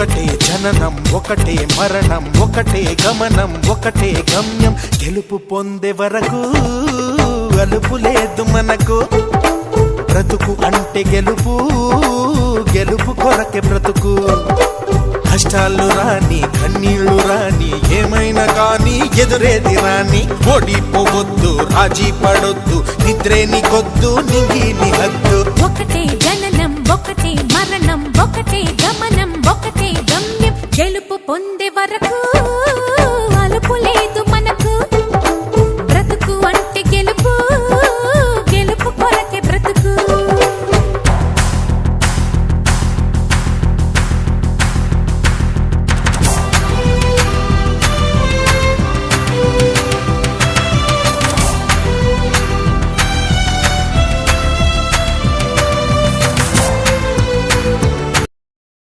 ఒకటే జననం ఒకటే మరణం ఒకటే గమనం ఒకటే గమ్యం గెలుపు పొందే వరకు అలుపు లేదు మనకు బ్రతుకు అంటే గెలుపు గెలుపు కొరకే బ్రతుకు కష్టాలు రాని కన్నీళ్లు రాని ఏమైనా కానీ ఎదురేది రాని ఓడిపోవద్దు రాజీ పడొద్దు నిద్రే నీకొద్దు నింగి నీ హద్దు ఒకటే జననం ఒకటే మరణం ఒకటే గమనం ఒకటే గమ్యం గెలుపు పొందే వరకు